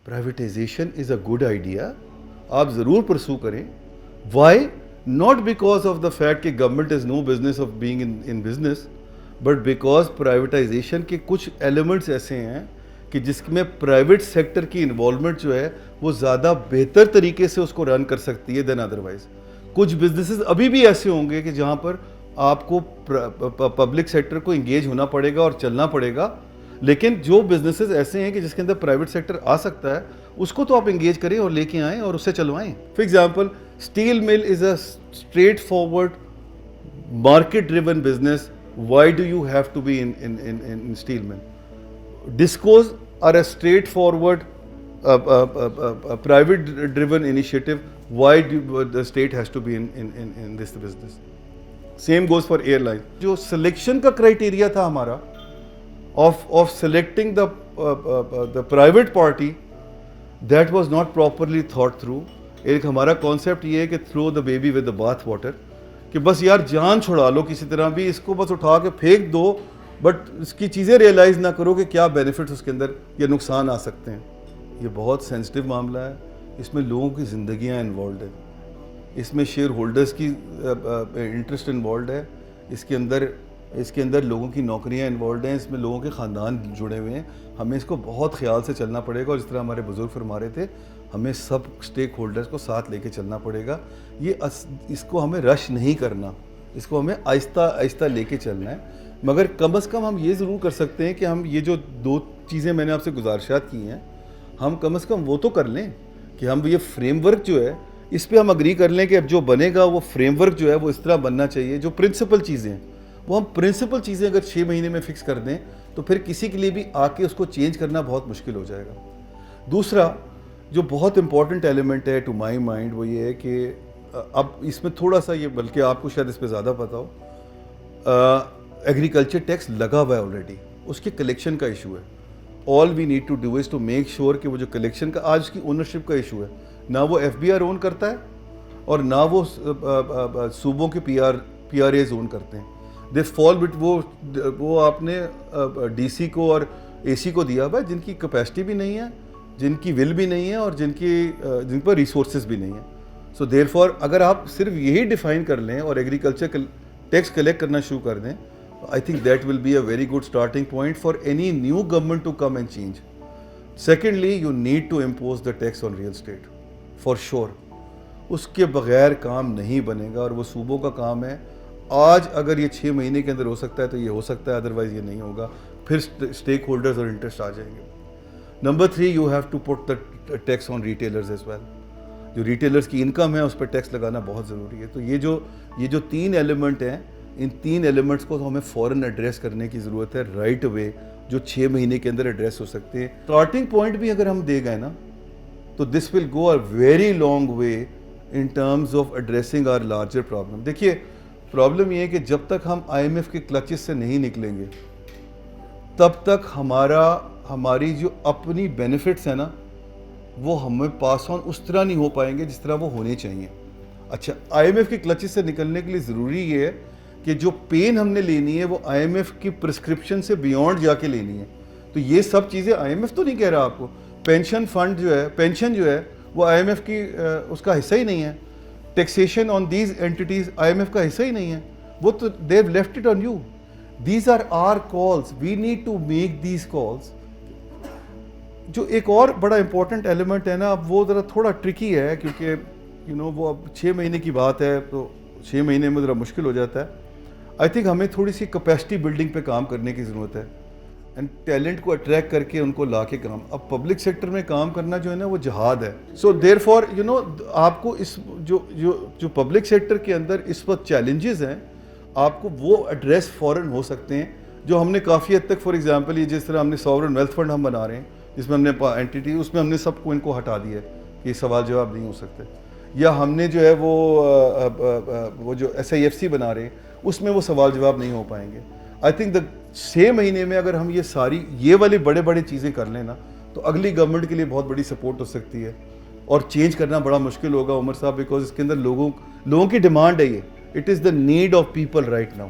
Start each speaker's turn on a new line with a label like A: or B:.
A: privatization is a good idea, آپ ضرور پرسو کریں. Why? Not because of the fact کہ government has no business of being in business, but because privatization کے کچھ elements ایسے ہیں کہ جس میں پرائیویٹ سیکٹر کی انوالومنٹ جو ہے وہ زیادہ بہتر طریقے سے اس کو رن کر سکتی ہے دین ادروائز. کچھ بزنسز ابھی بھی ایسے ہوں گے کہ جہاں پر آپ کو پبلک سیکٹر کو انگیج ہونا پڑے گا اور چلنا پڑے گا, لیکن جو بزنسز ایسے ہیں کہ جس کے اندر پرائیویٹ سیکٹر آ سکتا ہے اس کو تو آپ انگیج کریں اور لے کے آئیں اور اس سے چلوائیں. For example steel mill is a straightforward market driven business. Why do you have to be in steel mill? Discos are a straightforward private driven initiative. Why do the state has to be in this business? Same goes for airlines. جو selection کا criteria تھا ہمارا of selecting the private party, that was not properly thought through. ایک ہمارا concept یہ ہے کہ throw the baby with the bath water, کہ بس یار جان چھڑا لو کسی طرح بھی, اس کو بس اٹھا کے پھینک دو, بٹ اس کی چیزیں ریئلائز نہ کرو کہ کیا بینیفٹس اس کے اندر یا نقصان آ سکتے ہیں. یہ بہت سینسٹیو معاملہ ہے, اس میں لوگوں کی زندگیاں انوالوڈ ہیں, اس میں شیئر ہولڈرز کی انٹرسٹ انوالوڈ ہے, اس کے اندر لوگوں کی نوکریاں انوالوڈ ہیں, اس میں لوگوں کے خاندان جڑے ہوئے ہیں. ہمیں اس کو بہت خیال سے چلنا پڑے گا, اور جس طرح ہمارے بزرگ فرما رہے تھے ہمیں سب اسٹیک ہولڈرز کو ساتھ لے کے چلنا پڑے گا. اس کو ہمیں رش نہیں کرنا, اس کو ہمیں آہستہ آہستہ لے کے چلنا ہے. مگر کم از کم ہم یہ ضرور کر سکتے ہیں کہ ہم یہ جو 2 چیزیں میں نے آپ سے گزارشات کی ہیں, ہم کم از کم وہ تو کر لیں کہ ہم یہ فریم ورک جو ہے اس پہ ہم اگری کر لیں کہ اب جو بنے گا وہ فریم ورک جو ہے وہ اس طرح بننا چاہیے. جو پرنسپل چیزیں ہیں وہ ہم پرنسپل چیزیں اگر 6 مہینے میں فکس کر دیں تو پھر کسی کے لیے بھی آ کے اس کو چینج کرنا بہت مشکل ہو جائے گا. دوسرا جو بہت امپورٹنٹ ایلیمنٹ ہے ٹو مائی مائنڈ وہ یہ ہے کہ اب اس میں تھوڑا سا یہ, بلکہ آپ کو شاید اس پہ زیادہ پتہ ہو, ایگریکلچر ٹیکس لگا ہوا ہے آلریڈی, اس کے کلیکشن کا ایشو ہے. All we need to do is to make sure کہ وہ جو کلیکشن کا آج کی اونرشپ کا ایشو ہے, نہ وہ ایف بی آر اون کرتا ہے اور نہ وہ صوبوں کے پی آر ایز اون کرتے ہیں. دے فال بٹ وہ آپ نے ڈی سی کو اور اے سی کو دیا ہوا ہے جن کی کیپیسٹی بھی نہیں ہے, جن کی ول بھی نہیں ہے, اور جن پر ریسورسز بھی نہیں ہیں. سو دیر فار اگر آپ صرف یہی ڈیفائن کر لیں اور ایگریکلچر ٹیکس کلیکٹ کرنا شروع کر دیں, I think that will be a very good starting point for any new government to come and change. Secondly, you need to impose the tax on real estate for sure. اس کے بغیر کام نہیں بنے گا, اور وہ صوبوں کا کام ہے. آج اگر یہ 6 مہینے کے اندر ہو سکتا ہے تو یہ ہو سکتا ہے, ادروائز یہ نہیں ہوگا. پھر اسٹیک ہولڈرز اور انٹرسٹ آ جائیں گے. Number 3, you have to put the tax on retailers as well. جو ریٹیلرز کی انکم ہے اس پہ ٹیکس لگانا بہت ضروری ہے. تو یہ جو 3 ایلیمنٹ ہیں, ان 3 ایلیمنٹس کو ہمیں فوراً ایڈریس کرنے کی ضرورت ہے رائٹ اوے, جو 6 مہینے کے اندر ایڈریس ہو سکتے ہیں. اسٹارٹنگ پوائنٹ بھی اگر ہم دے گئے نا تو this will go a very long way in terms of addressing our larger problem. دیکھیے پرابلم یہ ہے کہ جب تک ہم آئی ایم ایف کے کلچز سے نہیں نکلیں گے تب تک ہماری جو اپنی بینیفٹس ہیں نا وہ ہمیں پاس آن اس طرح نہیں ہو پائیں گے جس طرح وہ ہونے چاہیے. اچھا, آئی ایم ایف کے کلچز سے نکلنے کے لیے ضروری یہ ہے کہ جو پین ہم نے لینی ہے وہ آئی ایم ایف کی پرسکرپشن سے بیونڈ جا کے لینی ہے. تو یہ سب چیزیں آئی ایم ایف تو نہیں کہہ رہا آپ کو. پینشن فنڈ جو ہے, پینشن جو ہے وہ آئی ایم ایف کی اس کا حصہ ہی نہیں ہے. Taxation on these entities I M F کا حصہ ہی نہیں ہے. وہ تو they have left it on you. These are our calls, we need to make these calls. جو ایک اور بڑا امپورٹنٹ ایلیمنٹ ہے نا, اب وہ ذرا تھوڑا ٹرکی ہے کیونکہ وہ اب 6 مہینے کی بات ہے تو 6 مہینے میں ذرا مشکل ہو جاتا ہے. آئی تھنک ہمیں تھوڑی سی کیپیسٹی بلڈنگ پہ کام کرنے کی ضرورت ہے, اینڈ ٹیلنٹ کو اٹریکٹ کر کے ان کو لا کے کام. اب پبلک سیکٹر میں کام کرنا جو ہے نا وہ جہاد ہے. سو دیر فار آپ کو اس جو پبلک سیکٹر کے اندر اس وقت چیلنجز ہیں آپ کو وہ ایڈریس فوراً ہو سکتے ہیں, جو ہم نے کافی حد تک, فار ایگزامپل یہ جس طرح ہم نے ساورن ویلتھ فنڈ ہم بنا رہے ہیں جس میں ہم نے اینٹیٹی, اس میں ہم نے سب کو ان کو ہٹا دیا ہے کہ یہ سوال جواب نہیں ہو سکتے. یا ہم نے جو ہے وہ جو ایس آئی ایف سی بنا رہے ہیں اس میں وہ سوال جواب نہیں ہو پائیں گے. آئی تھنک 6 مہینے میں اگر ہم یہ والی بڑے چیزیں کر لیں نا تو اگلی گورنمنٹ کے لیے بہت بڑی سپورٹ ہو سکتی ہے, اور چینج کرنا بڑا مشکل ہوگا عمر صاحب, بیکاز اس کے اندر لوگوں کی ڈیمانڈ ہے. یہ it is the need of people right now.